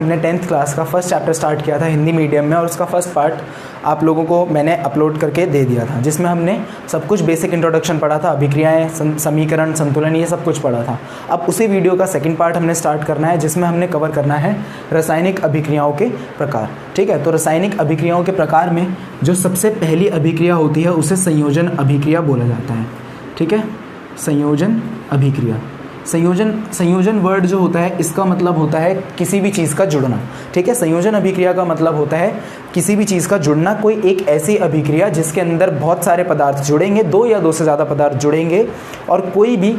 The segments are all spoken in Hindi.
हमने 10th क्लास का फर्स्ट चैप्टर स्टार्ट किया था हिंदी मीडियम में, और उसका फर्स्ट पार्ट आप लोगों को मैंने अपलोड करके दे दिया था, जिसमें हमने सब कुछ बेसिक इंट्रोडक्शन पढ़ा था, अभिक्रियाएं, समीकरण, संतुलन, ये सब कुछ पढ़ा था। अब उसी वीडियो का सेकंड पार्ट हमने स्टार्ट करना है, जिसमें हमने कवर करना है रासायनिक अभिक्रियाओं के प्रकार। ठीक है, तो रासायनिक अभिक्रियाओं के प्रकार में जो सबसे पहली अभिक्रिया होती है उसे संयोजन अभिक्रिया बोला जाता है। ठीक है, संयोजन अभिक्रिया। संयोजन वर्ड जो होता है इसका मतलब होता है किसी भी चीज़ का जुड़ना। ठीक है, संयोजन अभिक्रिया का मतलब होता है किसी भी चीज़ का जुड़ना, कोई एक ऐसी अभिक्रिया जिसके अंदर बहुत सारे पदार्थ जुड़ेंगे, दो या दो से ज़्यादा पदार्थ जुड़ेंगे और कोई भी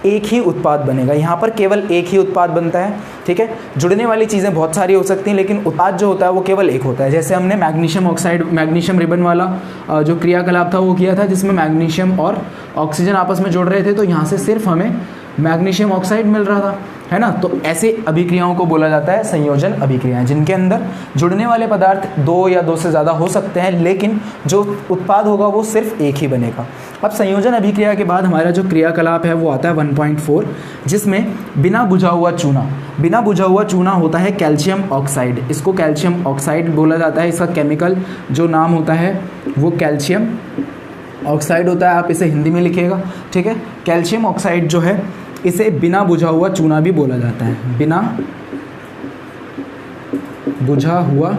एक ही उत्पाद बनेगा। यहाँ पर केवल एक ही उत्पाद बनता है। ठीक है, जुड़ने वाली चीज़ें बहुत सारी हो सकती हैं, लेकिन उत्पाद जो होता है वो केवल एक होता है। जैसे हमने मैग्नीशियम ऑक्साइड, मैग्नीशियम रिबन वाला जो क्रियाकलाप था वो किया था, जिसमें मैग्नीशियम और ऑक्सीजन आपस में जुड़ रहे थे, तो यहाँ से सिर्फ हमें मैग्नीशियम ऑक्साइड मिल रहा था, है ना। तो ऐसे अभिक्रियाओं को बोला जाता है संयोजन अभिक्रियाएं, जिनके अंदर जुड़ने वाले पदार्थ दो या दो से ज़्यादा हो सकते हैं, लेकिन जो उत्पाद होगा वो सिर्फ एक ही बनेगा। अब संयोजन अभिक्रिया के बाद हमारा जो क्रियाकलाप है वो आता है 1.4, जिसमें बिना बुझा हुआ चूना होता है कैल्शियम ऑक्साइड। इसको कैल्शियम ऑक्साइड बोला जाता है। इसका केमिकल जो नाम होता है वो कैल्शियम ऑक्साइड होता है। आप इसे हिंदी में लिखिएगा। ठीक है, कैल्शियम ऑक्साइड जो है इसे बिना बुझा हुआ चूना भी बोला जाता है। बिना बुझा हुआ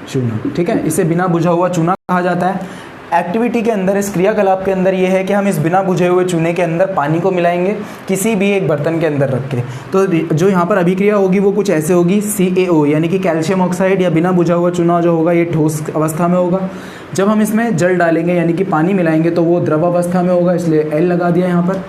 चूना, ठीक है, इसे बिना बुझा हुआ चूना कहा जाता है। एक्टिविटी के अंदर, इस क्रियाकलाप के अंदर ये है कि हम इस बिना बुझे हुए चूने के अंदर पानी को मिलाएंगे किसी भी एक बर्तन के अंदर रख के। तो जो यहाँ पर अभिक्रिया होगी वो कुछ ऐसे होगी, CaO यानी कि कैल्शियम ऑक्साइड या बिना बुझा हुआ चूना जो होगा ये ठोस अवस्था में होगा। जब हम इसमें जल डालेंगे यानी कि पानी मिलाएंगे तो वो द्रव अवस्था में होगा, इसलिए L लगा दिया यहाँ पर।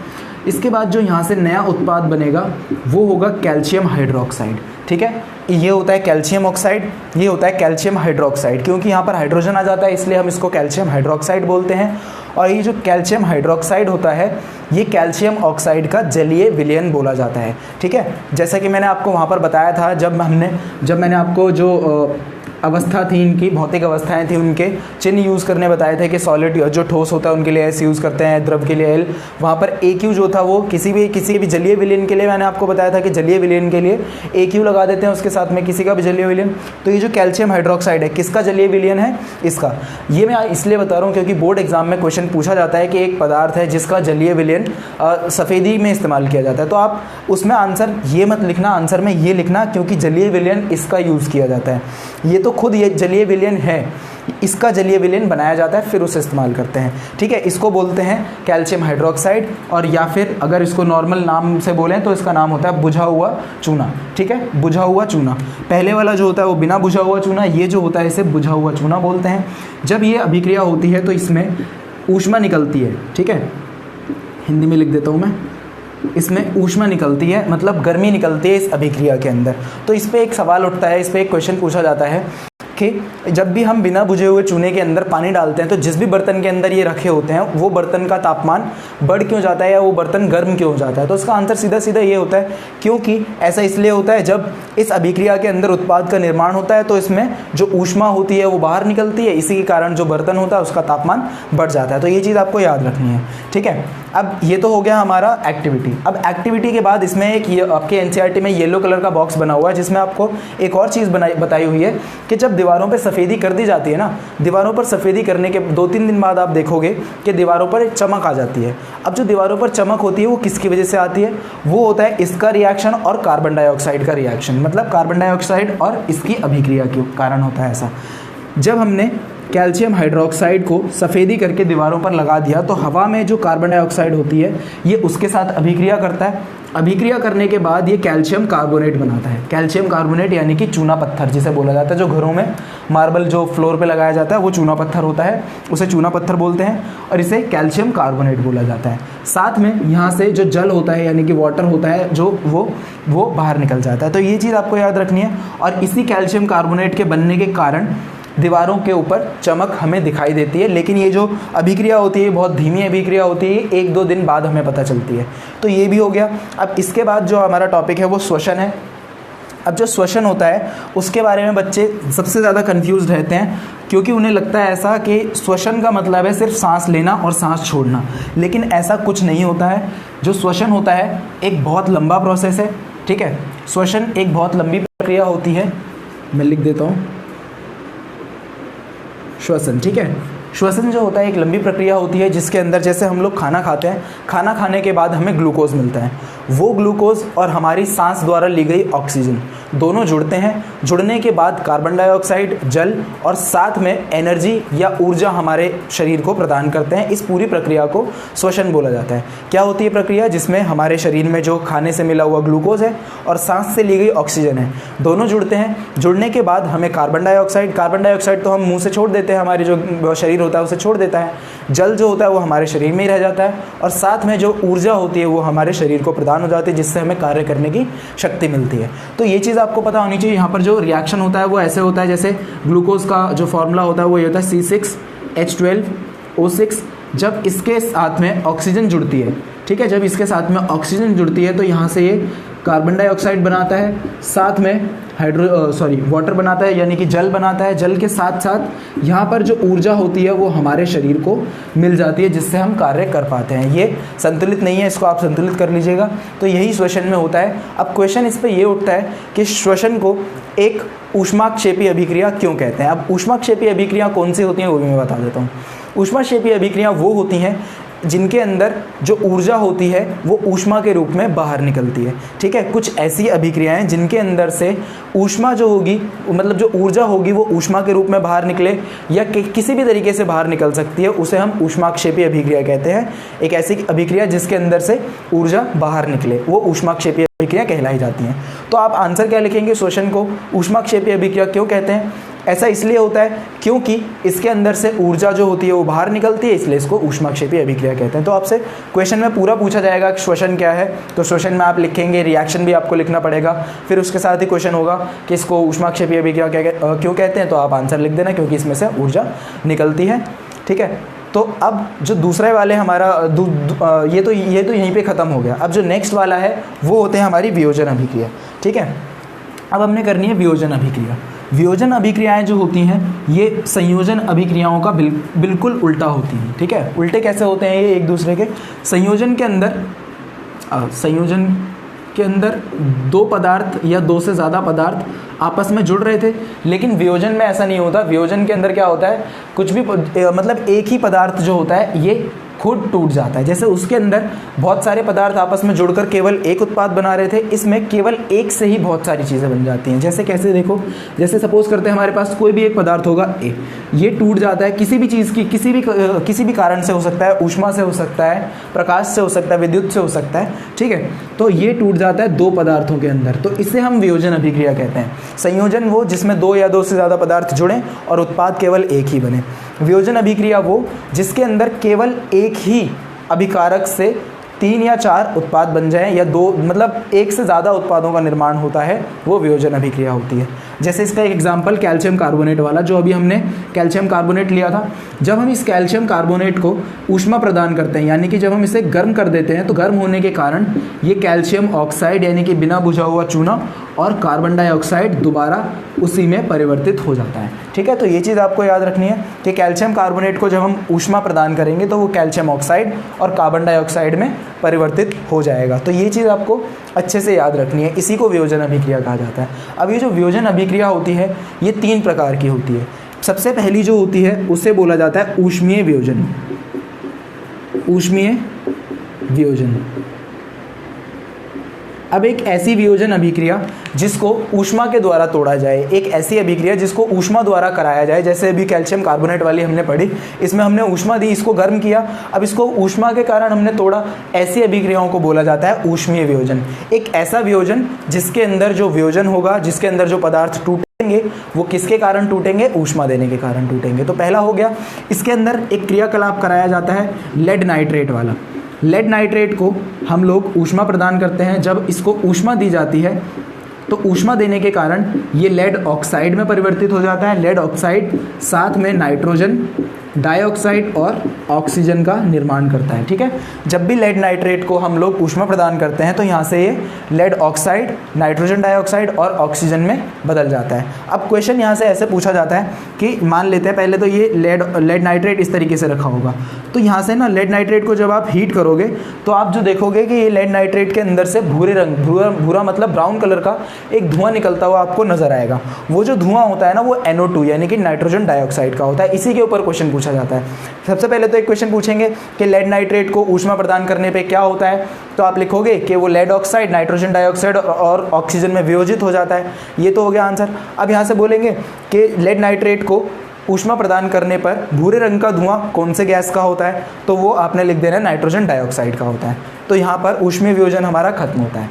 इसके बाद जो यहाँ से नया उत्पाद बनेगा वो होगा कैल्शियम हाइड्रोक्साइड। ठीक है, ये होता है कैल्शियम ऑक्साइड, ये होता है कैल्शियम हाइड्रोक्साइड, क्योंकि यहाँ पर हाइड्रोजन आ जाता है इसलिए हम इसको कैल्शियम हाइड्रोक्साइड बोलते हैं। और ये जो कैल्शियम हाइड्रोक्साइड होता है ये कैल्शियम ऑक्साइड का जलीय विलयन बोला जाता है। ठीक है, जैसा कि मैंने आपको वहाँ पर बताया था, जब मैंने आपको जो अवस्था थी, इनकी भौतिक अवस्थाएं थी, उनके चिन्ह यूज़ करने बताए थे कि सॉलिड जो ठोस होता है उनके लिए S यूज़ करते हैं, द्रव के लिए L। वहाँ पर AQ जो था वो किसी भी जलीय विलयन के लिए मैंने आपको बताया था कि जलीय विलयन के लिए AQ लगा देते हैं उसके साथ में किसी का भी जलीय विलयन। तो ये जो कैल्शियम हाइड्रोक्साइड है किसका जलीय विलयन है? इसका। ये मैं इसलिए बता रहा हूँ क्योंकि बोर्ड एग्जाम में क्वेश्चन पूछा जाता है कि एक पदार्थ है जिसका जलीय विलयन सफ़ेदी में इस्तेमाल किया जाता है, तो आप उसमें आंसर ये मत लिखना, आंसर में ये लिखना क्योंकि जलीय विलयन इसका यूज़ किया जाता है। ये तो खुद ये जलीय विलयन है, इसका जलीय विलयन बनाया जाता है फिर उसे इस्तेमाल करते हैं। ठीक है, इसको बोलते हैं कैल्शियम हाइड्रोक्साइड, और या फिर अगर इसको नॉर्मल नाम से बोलें तो इसका नाम होता है बुझा हुआ चूना। ठीक है, बुझा हुआ चूना। पहले वाला जो होता है वो बिना बुझा हुआ चूना, ये जो होता है इसे बुझा हुआ चूना बोलते हैं। जब ये अभिक्रिया होती है तो इसमें ऊष्मा निकलती है। ठीक है, हिंदी में लिख देता हूँ मैं, इसमें ऊष्मा निकलती है, मतलब गर्मी निकलती है इस अभिक्रिया के अंदर। तो इस पर एक सवाल उठता है, इस पर एक क्वेश्चन पूछा जाता है कि जब भी हम बिना बुझे हुए चूने के अंदर पानी डालते हैं तो जिस भी बर्तन के अंदर ये रखे होते हैं वो बर्तन का तापमान बढ़ क्यों जाता है या वो बर्तन गर्म क्यों हो जाता है? तो इसका आंसर सीधा सीधा ये होता है क्योंकि ऐसा इसलिए होता है जब इस अभिक्रिया के अंदर उत्पाद का निर्माण होता है तो इसमें जो ऊष्मा होती है वो बाहर निकलती है, इसी के कारण जो बर्तन होता है उसका तापमान बढ़ जाता है। तो ये चीज़ आपको याद रखनी है। ठीक है, अब ये तो हो गया हमारा एक्टिविटी। अब एक्टिविटी के बाद इसमें एक आपके एनसीईआरटी में येलो कलर का बॉक्स बना हुआ है जिसमें आपको एक और चीज़ बताई हुई है कि जब दीवारों पे सफ़ेदी कर दी जाती है ना, दीवारों पर सफ़ेदी करने के 2-3 दिन बाद आप देखोगे कि दीवारों पर एक चमक आ जाती है। अब जो दीवारों पर चमक होती है वो किसकी वजह से आती है? वो होता है इसका रिएक्शन और कार्बन डाइऑक्साइड का रिएक्शन, मतलब कार्बन डाइऑक्साइड और इसकी अभिक्रिया के कारण होता है ऐसा। जब हमने कैल्शियम हाइड्रोक्साइड को सफ़ेदी करके दीवारों पर लगा दिया तो हवा में जो कार्बन डाइऑक्साइड होती है ये उसके साथ अभिक्रिया करता है। अभिक्रिया करने के बाद ये कैल्शियम कार्बोनेट बनाता है। कैल्शियम कार्बोनेट यानी कि चूना पत्थर जिसे बोला जाता है, जो घरों में मार्बल जो फ्लोर पे लगाया जाता है वो चूना पत्थर होता है, उसे चूना पत्थर बोलते हैं और इसे कैल्शियम कार्बोनेट बोला जाता है। साथ में यहाँ से जो जल होता है यानी कि वाटर होता है जो वो बाहर निकल जाता है। तो ये चीज़ आपको याद रखनी है। और इसी कैल्शियम कार्बोनेट के बनने के कारण दीवारों के ऊपर चमक हमें दिखाई देती है, लेकिन ये जो अभिक्रिया होती है बहुत धीमी अभिक्रिया होती है, 1-2 दिन बाद हमें पता चलती है। तो ये भी हो गया। अब इसके बाद जो हमारा टॉपिक है वो श्वसन है। अब जो श्वसन होता है उसके बारे में बच्चे सबसे ज़्यादा कंफ्यूज रहते हैं, क्योंकि उन्हें लगता है ऐसा कि श्वसन का मतलब है सिर्फ सांस लेना और सांस छोड़ना, लेकिन ऐसा कुछ नहीं होता है। जो श्वसन होता है एक बहुत लंबा प्रोसेस है, ठीक है। श्वसन एक बहुत लंबी प्रक्रिया होती है, मैं लिख देता हूँ श्वसन, ठीक है। श्वसन जो होता है एक लंबी प्रक्रिया होती है जिसके अंदर जैसे हम लोग खाना खाते हैं, खाना खाने के बाद हमें ग्लूकोज मिलता है, वो ग्लूकोज और हमारी सांस द्वारा ली गई ऑक्सीजन दोनों जुड़ते हैं। जुड़ने के बाद कार्बन डाइऑक्साइड, जल और साथ में एनर्जी या ऊर्जा हमारे शरीर को प्रदान करते हैं। इस पूरी प्रक्रिया को श्वसन बोला जाता है। क्या होती है प्रक्रिया? जिसमें हमारे शरीर में जो खाने से मिला हुआ ग्लूकोज है और सांस से ली गई ऑक्सीजन है, दोनों जुड़ते हैं। जुड़ने के बाद हमें कार्बन डाइऑक्साइड तो हम मुँह से छोड़ देते हैं, हमारी जो शरीर होता है उसे छोड़ देता है। जल जो होता है वो हमारे शरीर में ही रह जाता है और साथ में जो ऊर्जा होती है वो हमारे शरीर को प्रदान हो जाती है, जिससे हमें कार्य करने की शक्ति मिलती है। तो ये चीज़ आपको पता होनी चाहिए। यहाँ पर जो रिएक्शन होता है वो ऐसे होता है, जैसे ग्लूकोज का जो फॉर्मूला होता है वो ये होता है C6H12O6। जब इसके साथ में ऑक्सीजन जुड़ती है, ठीक है, जब इसके साथ में ऑक्सीजन जुड़ती है तो यहाँ से ये कार्बन डाइऑक्साइड बनाता है, साथ में वाटर बनाता है, यानी कि जल बनाता है। जल के साथ साथ यहाँ पर जो ऊर्जा होती है वो हमारे शरीर को मिल जाती है, जिससे हम कार्य कर पाते हैं। ये संतुलित नहीं है, इसको आप संतुलित कर लीजिएगा। तो यही श्वसन में होता है। अब क्वेश्चन इस पर ये उठता है कि श्वसन को एक ऊष्माक्षेपी अभिक्रिया क्यों कहते हैं। अब ऊष्माक्षेपी अभिक्रिया कौन सी होती हैं वो भी मैं बता देता हूँ। ऊष्माक्षेपी अभिक्रिया वो होती हैं जिनके अंदर जो ऊर्जा होती है वो ऊष्मा के रूप में बाहर निकलती है, ठीक है। कुछ ऐसी अभिक्रियाएं जिनके अंदर से ऊष्मा जो होगी, मतलब जो ऊर्जा होगी वो ऊष्मा के रूप में बाहर निकले या किसी भी तरीके से बाहर निकल सकती है, उसे हम ऊष्माक्षेपी अभिक्रिया कहते हैं। एक ऐसी अभिक्रिया जिसके अंदर से ऊर्जा बाहर निकले वो ऊष्माक्षेपी अभिक्रिया कहलाई जाती हैं। तो आप आंसर क्या लिखेंगे? श्वसन को ऊष्माक्षेपी अभिक्रिया क्यों कहते हैं? ऐसा इसलिए होता है क्योंकि इसके अंदर से ऊर्जा जो होती है वो बाहर निकलती है, इसलिए इसको ऊष्माक्षेपी अभिक्रिया कहते हैं। तो आपसे क्वेश्चन में पूरा पूछा जाएगा कि श्वसन क्या है, तो श्वसन में आप लिखेंगे, रिएक्शन भी आपको लिखना पड़ेगा। फिर उसके साथ ही क्वेश्चन होगा कि इसको ऊष्माक्षेपी अभिक्रिया क्यों कहते हैं, तो आप आंसर लिख देना, क्योंकि इसमें से ऊर्जा निकलती है, ठीक है। तो अब जो दूसरे वाले हमारा ये तो यहीं पे ख़त्म हो गया। अब जो नेक्स्ट वाला है वो होते हैं हमारी वियोजन अभिक्रिया, ठीक है। अब हमने करनी है वियोजन अभिक्रिया। वियोजन अभिक्रियाएं जो होती हैं ये संयोजन अभिक्रियाओं का बिल्कुल उल्टा होती हैं, ठीक है। उल्टे कैसे होते हैं ये एक दूसरे के? संयोजन के अंदर दो पदार्थ या दो से ज़्यादा पदार्थ आपस में जुड़ रहे थे, लेकिन वियोजन में ऐसा नहीं होता। वियोजन के अंदर क्या होता है, कुछ भी मतलब एक ही पदार्थ जो होता है ये खुद टूट जाता है। जैसे उसके अंदर बहुत सारे पदार्थ आपस में जुड़कर केवल एक उत्पाद बना रहे थे, इसमें केवल एक से ही बहुत सारी चीज़ें बन जाती हैं। जैसे कैसे देखो, जैसे सपोज करते हैं हमारे पास कोई भी एक पदार्थ होगा ए, ये टूट जाता है किसी भी चीज़ की किसी भी कारण से हो सकता है, ऊष्मा से हो सकता है, प्रकाश से हो सकता है, विद्युत से हो सकता है, ठीक है। तो ये टूट जाता है दो पदार्थों के अंदर, तो इसे हम वियोजन अभिक्रिया कहते हैं। संयोजन वो जिसमें दो या दो से ज़्यादा पदार्थ जुड़ें और उत्पाद केवल एक ही बने। वियोजन अभिक्रिया वो जिसके अंदर केवल एक ही अभिकारक से 3 या 4 उत्पाद बन जाएं, या दो मतलब एक से ज़्यादा उत्पादों का निर्माण होता है, वो वियोजन अभिक्रिया होती है। जैसे इसका एक एग्जांपल कैल्शियम कार्बोनेट वाला, जो अभी हमने कैल्शियम कार्बोनेट लिया था। जब हम इस कैल्शियम कार्बोनेट को ऊष्मा प्रदान करते हैं, यानी कि जब हम इसे गर्म कर देते हैं, तो गर्म होने के कारण ये कैल्शियम ऑक्साइड यानी कि बिना बुझा हुआ चूना और कार्बन डाइऑक्साइड दोबारा उसी में परिवर्तित हो जाता है, ठीक है। तो ये चीज़ आपको याद रखनी है कि कैल्शियम कार्बोनेट को जब हम ऊष्मा प्रदान करेंगे तो वो कैल्शियम ऑक्साइड और कार्बन डाइऑक्साइड में परिवर्तित हो जाएगा। तो ये चीज़ आपको अच्छे से याद रखनी है, इसी को वियोजन अभिक्रिया कहा जाता है। अब ये जो वियोजन अभिक्रिया होती है ये 3 प्रकार की होती है। सबसे पहली जो होती है उसे बोला जाता है ऊष्मीय वियोजन। ऊष्मीय वियोजन। अब एक ऐसी वियोजन अभिक्रिया जिसको ऊष्मा के द्वारा तोड़ा जाए, एक ऐसी अभिक्रिया जिसको ऊष्मा द्वारा कराया जाए, जैसे अभी कैल्शियम कार्बोनेट वाली हमने पढ़ी, इसमें हमने ऊष्मा दी, इसको गर्म किया, अब इसको ऊष्मा के कारण हमने तोड़ा, ऐसी अभिक्रियाओं को बोला जाता है ऊष्मीय वियोजन। एक ऐसा वियोजन जिसके अंदर जो वियोजन होगा, जिसके अंदर जो पदार्थ टूटेंगे वो किसके कारण टूटेंगे? ऊष्मा देने के कारण टूटेंगे। तो पहला हो गया, इसके अंदर एक क्रियाकलाप कराया जाता है लेड नाइट्रेट वाला। लेड नाइट्रेट को हम लोग ऊष्मा प्रदान करते हैं। जब इसको ऊष्मा दी जाती है तो ऊष्मा देने के कारण ये लेड ऑक्साइड में परिवर्तित हो जाता है। लेड ऑक्साइड साथ में नाइट्रोजन डाइऑक्साइड और ऑक्सीजन का निर्माण करता है। ठीक है, जब भी लेड नाइट्रेट को हम लोग ऊष्मा प्रदान करते हैं तो यहाँ से ये लेड ऑक्साइड, नाइट्रोजन डाइऑक्साइड और ऑक्सीजन में बदल जाता है। अब क्वेश्चन यहाँ से ऐसे पूछा जाता है कि मान लेते हैं पहले तो ये लेड नाइट्रेट इस तरीके से रखा होगा, तो यहाँ से ना लेड नाइट्रेट को जब आप हीट करोगे तो आप जो देखोगे कि ये लेड नाइट्रेट के अंदर से भूरे रंग, भूरा मतलब ब्राउन कलर का एक धुआं निकलता हुआ आपको नजर आएगा। वो जो धुआं होता है ना वो NO2 यानी कि नाइट्रोजन डाइऑक्साइड का होता है। इसी के ऊपर क्वेश्चन पूछा जाता है। सबसे पहले तो एक क्वेश्चन पूछेंगे कि लेड नाइट्रेट को ऊष्मा प्रदान करने पे क्या होता है, तो आप लिखोगे कि वो लेड ऑक्साइड, नाइट्रोजन डाइऑक्साइड और ऑक्सीजन में वियोजित हो जाता है। ये तो हो गया आंसर। अब यहाँ से बोलेंगे कि लेड नाइट्रेट को ऊष्मा प्रदान करने पर भूरे रंग का धुआं कौन से गैस का होता है, तो वो आपने लिख देना नाइट्रोजन डाइऑक्साइड का होता है। तो यहाँ पर ऊष्मीय वियोजन हमारा खत्म होता है।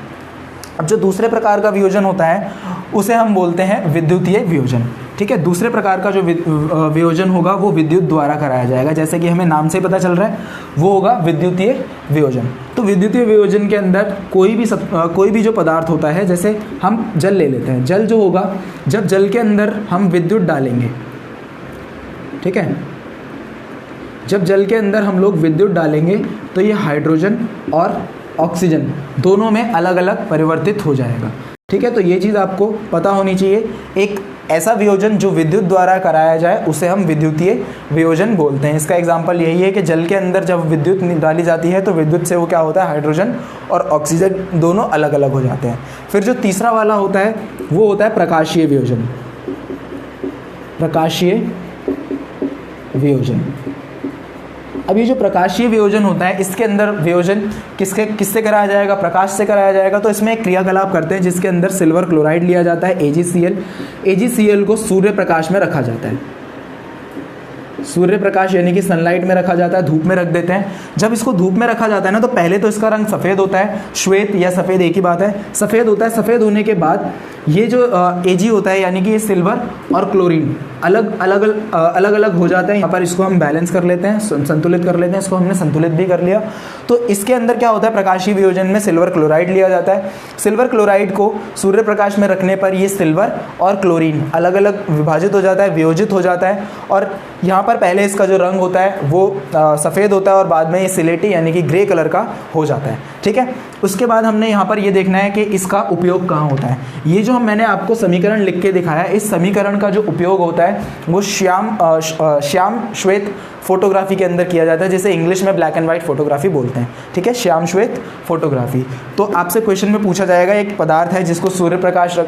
अब जो दूसरे प्रकार का वियोजन होता है उसे हम बोलते हैं विद्युतीय वियोजन। ठीक है, दूसरे प्रकार का जो वियोजन होगा वो विद्युत द्वारा कराया जाएगा, जैसे कि हमें नाम से पता चल रहा है वो होगा विद्युतीय वियोजन। तो विद्युतीय वियोजन के अंदर कोई भी जो पदार्थ होता है, जैसे हम जल ले लेते हैं, जल जो होगा, जब जल के अंदर हम विद्युत डालेंगे, ठीक है, जब जल के अंदर हम लोग विद्युत डालेंगे तो ये हाइड्रोजन और ऑक्सीजन दोनों में अलग अलग परिवर्तित हो जाएगा। ठीक है, तो ये चीज़ आपको पता होनी चाहिए। एक ऐसा वियोजन जो विद्युत द्वारा कराया जाए उसे हम विद्युतीय वियोजन बोलते हैं। इसका एग्जाम्पल यही है कि जल के अंदर जब विद्युत डाली जाती है तो विद्युत से वो क्या होता है, हाइड्रोजन और ऑक्सीजन दोनों अलग अलग हो जाते हैं। फिर जो तीसरा वाला होता है वो होता है प्रकाशीय वियोजन। प्रकाशीय वियोजन, अब ये जो प्रकाशीय वियोजन होता है इसके अंदर वियोजन किससे कराया जाएगा, प्रकाश से कराया जाएगा। तो इसमें एक क्रियाकलाप करते हैं जिसके अंदर सिल्वर क्लोराइड लिया जाता है, AgCl को सूर्य प्रकाश में रखा जाता है। सूर्य प्रकाश यानी कि सनलाइट में रखा जाता है, धूप में रख देते हैं। जब इसको धूप में रखा जाता है ना तो पहले तो इसका रंग सफ़ेद होता है, श्वेत या सफ़ेद एक ही बात है, सफ़ेद होता है। सफ़ेद होने के बाद ये जो Ag होता है यानी कि ये सिल्वर और क्लोरीन अलग अलग हो जाते हैं। यहाँ पर इसको हम बैलेंस कर लेते हैं, संतुलित कर लेते हैं। इसको हमने संतुलित भी कर लिया। तो इसके अंदर क्या होता है, प्रकाशीय वियोजन में सिल्वर क्लोराइड लिया जाता है। सिल्वर क्लोराइड को सूर्य प्रकाश में रखने पर ये सिल्वर और क्लोरीन अलग अलग विभाजित हो जाता है, वियोजित हो जाता है। और यहाँ पर पहले इसका जो रंग होता है वो सफ़ेद होता है और बाद में ये सिलेटी यानी कि ग्रे कलर का हो जाता है। ठीक है, उसके बाद हमने यहाँ पर ये देखना है कि इसका उपयोग कहाँ होता है। ये जो मैंने आपको समीकरण लिख के दिखाया, इस समीकरण का जो उपयोग होता है वो श्याम श्वेत फोटोग्राफी के अंदर किया जाता है, जैसे इंग्लिश में ब्लैक एंड वाइट फोटोग्राफी बोलते हैं। ठीक है, श्याम श्वेत फोटोग्राफी। तो आपसे क्वेश्चन में पूछा जाएगा, एक पदार्थ है जिसको सूर्य प्रकाश,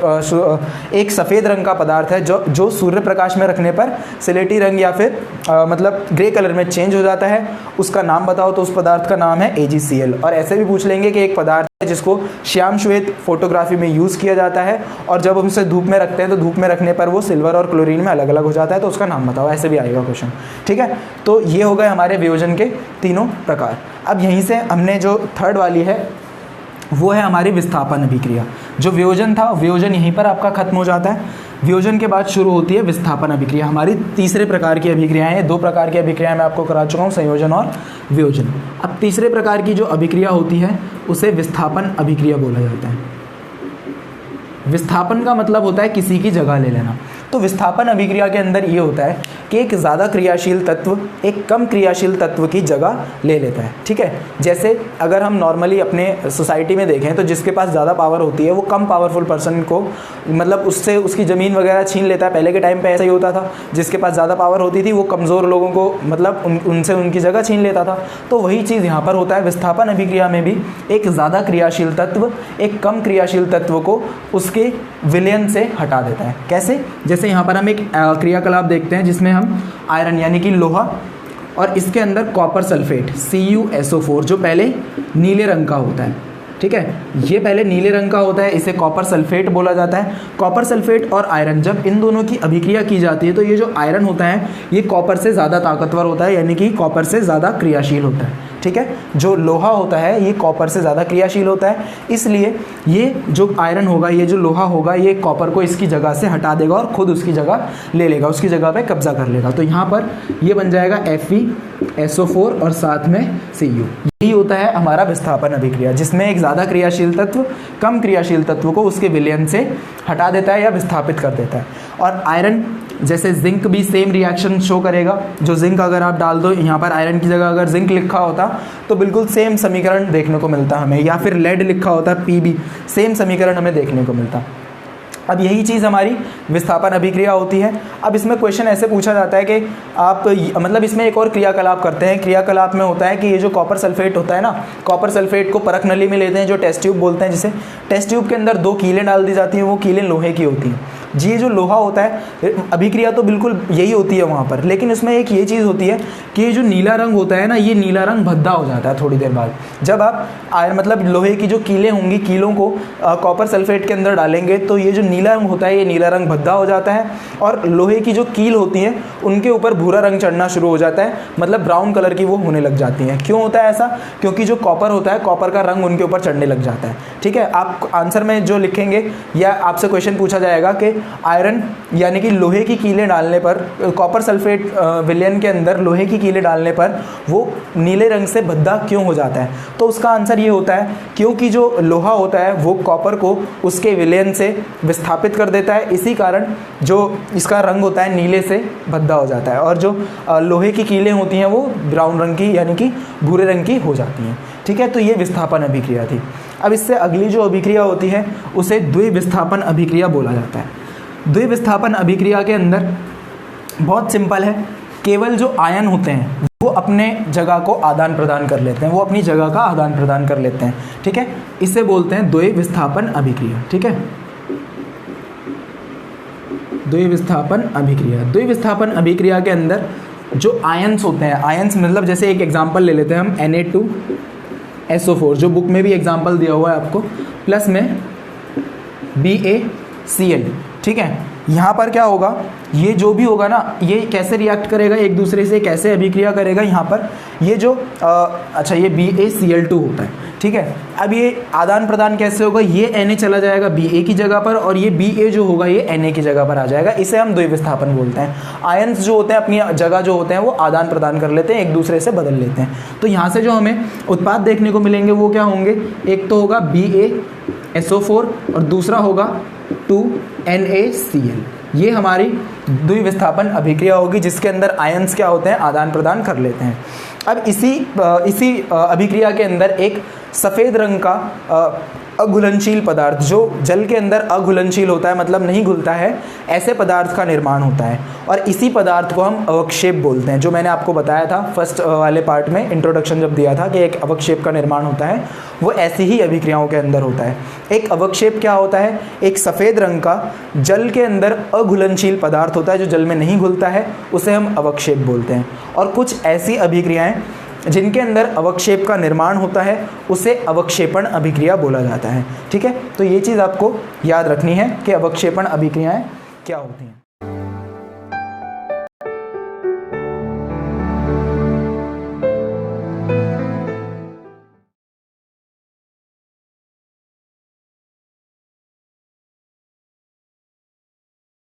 एक सफ़ेद रंग का पदार्थ है जो सूर्य प्रकाश में रखने पर सिलेटी रंग या फिर मतलब ग्रे कलर में चेंज हो जाता है, उसका नाम बताओ। तो उस पदार्थ का नाम है AgCl। और ऐसे भी पूछ लेंगे कि एक पदार्थ है जिसको श्याम श्वेत फोटोग्राफी में यूज़ किया जाता है और जब हम उसे धूप में रखते हैं तो धूप में रखने पर वो सिल्वर और क्लोरीन में अलग अलग हो जाता है, तो उसका नाम बताओ। ऐसे भी आएगा क्वेश्चन। ठीक है, तो ये हो गए हमारे वियोजन के तीनों प्रकार। अब यहीं से हमने जो थर्ड वाली है वो है हमारी विस्थापन अभिक्रिया। जो वियोजन था, वियोजन यहीं पर आपका खत्म हो जाता है। वियोजन के बाद शुरू होती है विस्थापन अभिक्रिया। हमारी तीसरे प्रकार की अभिक्रियाएं हैं। दो प्रकार की अभिक्रियाएं मैं आपको करा चुका हूँ, संयोजन और वियोजन। अब तीसरे प्रकार की जो अभिक्रिया होती है उसे विस्थापन अभिक्रिया बोला जाता है। विस्थापन का मतलब होता है किसी की जगह ले लेना। तो विस्थापन अभिक्रिया के अंदर ये होता है कि एक ज़्यादा क्रियाशील तत्व एक कम क्रियाशील तत्व की जगह ले लेता है। ठीक है, जैसे अगर हम नॉर्मली अपने सोसाइटी में देखें तो जिसके पास ज़्यादा पावर होती है वो कम पावरफुल पर्सन को मतलब उससे उसकी ज़मीन वगैरह छीन लेता है। पहले के टाइम पे ऐसा ही होता था, जिसके पास ज़्यादा पावर होती थी वो कमज़ोर लोगों को मतलब उनसे उनकी जगह छीन लेता था। तो वही चीज़ यहाँ पर होता है। विस्थापन अभिक्रिया में भी एक ज़्यादा क्रियाशील तत्व एक कम क्रियाशील तत्व को उसके विलयन से हटा देता है। कैसे? जैसे यहाँ पर हम एक क्रियाकलाप देखते हैं जिसमें हम आयरन यानी कि लोहा और इसके अंदर कॉपर सल्फेट CuSO4 जो पहले नीले रंग का होता है। ठीक है, ये पहले नीले रंग का होता है, इसे कॉपर सल्फेट बोला जाता है। कॉपर सल्फेट और आयरन जब इन दोनों की अभिक्रिया की जाती है तो ये जो आयरन होता है ये कॉपर से ज़्यादा ताकतवर होता है, यानी कि कॉपर से ज़्यादा क्रियाशील होता है। ठीक है, जो लोहा होता है ये कॉपर से ज़्यादा क्रियाशील होता है, इसलिए ये जो आयरन होगा ये जो लोहा होगा ये कॉपर को इसकी जगह से हटा देगा और खुद उसकी जगह ले लेगा, उसकी जगह पे कब्जा कर लेगा। तो यहाँ पर ये बन जाएगा FeSO4 और साथ में Cu। यही होता है हमारा विस्थापन अभिक्रिया, जिसमें एक ज़्यादा क्रियाशील तत्व कम क्रियाशील तत्व को उसके विलयन से हटा देता है या विस्थापित कर देता है। और आयरन जैसे जिंक भी सेम रिएक्शन शो करेगा, जो जिंक अगर आप डाल दो यहाँ पर आयरन की जगह अगर जिंक लिखा होता तो बिल्कुल सेम समीकरण देखने को मिलता हमें, या फिर लेड लिखा होता Pb, सेम समीकरण हमें देखने को मिलता। अब यही चीज़ हमारी विस्थापन अभिक्रिया होती है। अब इसमें क्वेश्चन ऐसे पूछा जाता है कि आप मतलब इसमें एक और क्रियाकलाप करते हैं। क्रियाकलाप में होता है कि ये जो कॉपर सल्फेट होता है ना, कॉपर सल्फेट को परख नली में लेते हैं, जो टेस्ट ट्यूब बोलते हैं जिसे, टेस्ट ट्यूब के अंदर 2 कीलें डाल दी जाती हैं, वो कीलें लोहे की होती हैं। जी, ये जो लोहा होता है, अभिक्रिया तो बिल्कुल यही होती है वहाँ पर, लेकिन उसमें एक ये चीज़ होती है कि ये जो नीला रंग होता है ना, ये नीला रंग भद्दा हो जाता है थोड़ी देर बाद। जब आप आयरन मतलब लोहे की जो कीलें होंगी, कीलों को कॉपर सल्फेट के अंदर डालेंगे तो ये जो नीला रंग होता है, ये नीला रंग भद्दा हो जाता है, और लोहे की जो कील होती हैं उनके ऊपर भूरा रंग चढ़ना शुरू हो जाता है, मतलब ब्राउन कलर की वो होने लग जाती हैं। क्यों होता है ऐसा? क्योंकि जो कॉपर होता है, कॉपर का रंग उनके ऊपर चढ़ने लग जाता है। ठीक है, आप आंसर में जो लिखेंगे या आपसे क्वेश्चन पूछा जाएगा कि आयरन यानी कि लोहे की कीलें डालने पर, कॉपर सल्फेट विलयन के अंदर लोहे की कीलें डालने पर वो नीले रंग से भद्दा क्यों हो जाता है? तो उसका आंसर ये होता है क्योंकि जो लोहा होता है वो कॉपर को उसके विलयन से विस्थापित कर देता है, इसी कारण जो इसका रंग होता है नीले से भद्दा हो जाता है, और जो लोहे की कीलें होती हैं वो ब्राउन रंग की यानी कि भूरे रंग की हो जाती हैं। ठीक है, तो ये विस्थापन अभिक्रिया थी। अब इससे अगली जो अभिक्रिया होती है उसे द्विविस्थापन अभिक्रिया बोला जाता है। द्विविस्थापन अभिक्रिया के अंदर बहुत सिंपल है, केवल जो आयन होते हैं वो अपने जगह को आदान प्रदान कर लेते हैं, वो अपनी जगह का आदान प्रदान कर लेते हैं। ठीक है, इसे बोलते हैं द्विविस्थापन अभिक्रिया। ठीक है, द्विविस्थापन अभिक्रिया। द्विविस्थापन अभिक्रिया के अंदर जो आयन्स होते हैं, आयन्स मतलब जैसे एक एग्जांपल ले लेते हैं हम Na2SO4, जो बुक में भी एग्जांपल दिया हुआ है आपको, प्लस में BaCl। ठीक है, यहाँ पर क्या होगा, ये जो भी होगा ना, ये कैसे रिएक्ट करेगा एक दूसरे से, कैसे अभिक्रिया करेगा यहाँ पर, ये जो अच्छा ये BaCl2 होता है। ठीक है, अब ये आदान प्रदान कैसे होगा, ये Na चला जाएगा Ba की जगह पर, और ये Ba जो होगा ये Na की जगह पर आ जाएगा। इसे हम द्विविस्थापन बोलते हैं। आयन्स जो होते हैं अपनी जगह जो होते हैं वो आदान प्रदान कर लेते हैं, एक दूसरे से बदल लेते हैं। तो यहाँ से जो हमें उत्पाद देखने को मिलेंगे वो क्या होंगे, एक तो होगा BaSO4 और दूसरा होगा 2NaCl। ये हमारी द्विविस्थापन अभिक्रिया होगी जिसके अंदर आयन्स क्या होते हैं, आदान प्रदान कर लेते हैं। अब इसी अभिक्रिया के अंदर एक सफ़ेद रंग का अघुलनशील पदार्थ, जो जल के अंदर अघुलनशील होता है मतलब नहीं घुलता है, ऐसे पदार्थ का निर्माण होता है, और इसी पदार्थ को हम अवक्षेप बोलते हैं। जो मैंने आपको बताया था फर्स्ट वाले पार्ट में, इंट्रोडक्शन जब दिया था कि एक अवक्षेप का निर्माण होता है, वो ऐसी ही अभिक्रियाओं के अंदर होता है। एक अवक्षेप क्या होता है, एक सफ़ेद रंग का जल के अंदर अघुलनशील पदार्थ होता है जो जल में नहीं घुलता है, उसे हम अवक्षेप बोलते हैं। और कुछ ऐसी अभिक्रियाएं जिनके अंदर अवक्षेप का निर्माण होता है उसे अवक्षेपण अभिक्रिया बोला जाता है। ठीक है, तो ये चीज़ आपको याद रखनी है कि अवक्षेपण अभिक्रियाएं क्या होती हैं।